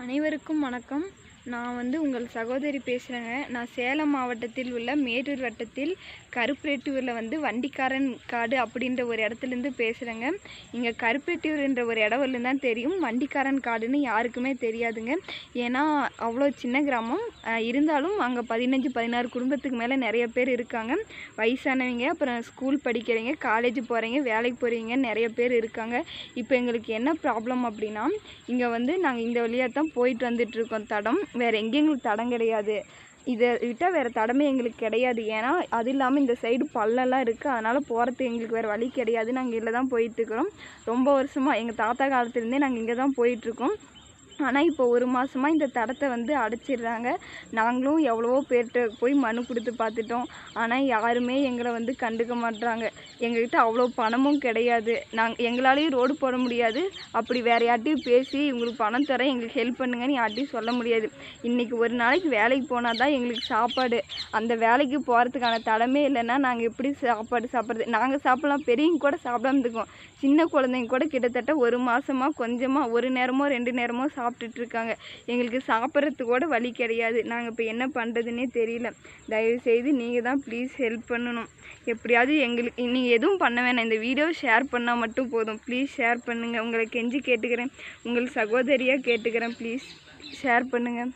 அனைவருக்கும் வணக்கம். நான் உங்கள் சகோதரி பேசுகிறேங்க. நான் சேலம் மாவட்டத்தில் உள்ள மேட்டூர் வட்டத்தில் கருப்பேட்டூரில் வண்டிக்காரன் காடு அப்படின்ற ஒரு இடத்துலேருந்து பேசுகிறேங்க. இங்கே கருப்பேட்டூர்ன்ற ஒரு இடம் தான் தெரியும், வண்டிக்காரன் காடுன்னு யாருக்குமே தெரியாதுங்க. ஏன்னா அவ்வளோ சின்ன கிராமம். இருந்தாலும் அங்கே 15-16 குடும்பத்துக்கு மேலே நிறைய பேர் இருக்காங்க. வயசானவங்க, அப்புறம் ஸ்கூல் படிக்கிறீங்க, காலேஜ் போகிறீங்க, வேலைக்கு போகிறீங்க, நிறைய பேர் இருக்காங்க. இப்போ எங்களுக்கு என்ன ப்ராப்ளம் அப்படின்னா, இங்கே நாங்கள் இந்த வழியாக தான் போயிட்டு வந்துட்டுருக்கோம். தடம் வேறு எங்கேயும் எங்களுக்கு தடம் கிடையாது. இதை விட்டால் வேறு தடமே எங்களுக்கு கிடையாது. ஏன்னா அது இல்லாமல் இந்த சைடு பள்ளெல்லாம் இருக்குது. அதனால் போகிறதுக்கு எங்களுக்கு வேறு வழி கிடையாது. நாங்கள் இதில் தான் போயிட்டுருக்குறோம். ரொம்ப வருஷமாக எங்கள் தாத்தா காலத்துலேருந்தே நாங்கள் இங்கே தான் போயிட்டுருக்கோம். ஆனால் இப்போ 1 மாதமாக இந்த தடத்தை அடைச்சிடுறாங்க. நாங்களும் எவ்வளவோ பேர்கிட்ட போய் மனு கொடுத்து பார்த்துட்டோம். ஆனால் யாருமே எங்களை கண்டுக்க மாட்றாங்க. எங்கள்கிட்ட அவ்வளோ பணமும் கிடையாது. எங்களாலேயும் ரோடு போட முடியாது. அப்படி வேறு யார்ட்டையும் பேசி இவங்களுக்கு பணம் தரேன், எங்களுக்கு ஹெல்ப் பண்ணுங்கன்னு யார்ட்டையும் சொல்ல முடியாது. இன்றைக்கி ஒரு நாளைக்கு வேலைக்கு போனால் தான் எங்களுக்கு சாப்பாடு. அந்த வேலைக்கு போகிறதுக்கான தடமே இல்லைன்னா நாங்கள் எப்படி சாப்பாடு சாப்பிட்றது? நாங்கள் சாப்பிட்லாம், பெரியவங்க கூட சாப்பிடாம இருக்கோம். சின்ன குழந்தைங்க கூட கிட்டத்தட்ட 1 மாதமாக கொஞ்சமாக 1 நேரமோ 2 நேரமோ சாப்பிட்டுட்ருக்காங்க. எங்களுக்கு சாப்பிட்றதுக்கு கூட வழி கிடையாது. நாங்கள் இப்போ என்ன பண்ணுறதுன்னே தெரியல. தயவுசெய்து நீங்கள் தான் ப்ளீஸ் ஹெல்ப் பண்ணணும். எப்படியாவது எங்களுக்கு நீங்கள் எதுவும் பண்ண வேணாம், இந்த வீடியோவை ஷேர் பண்ணால் மட்டும் போதும். ப்ளீஸ் ஷேர் பண்ணுங்கள். உங்களை கெஞ்சி கேட்டுக்கிறேன், உங்கள் சகோதரியாக கேட்டுக்கிறேன். ப்ளீஸ் ஷேர் பண்ணுங்கள்.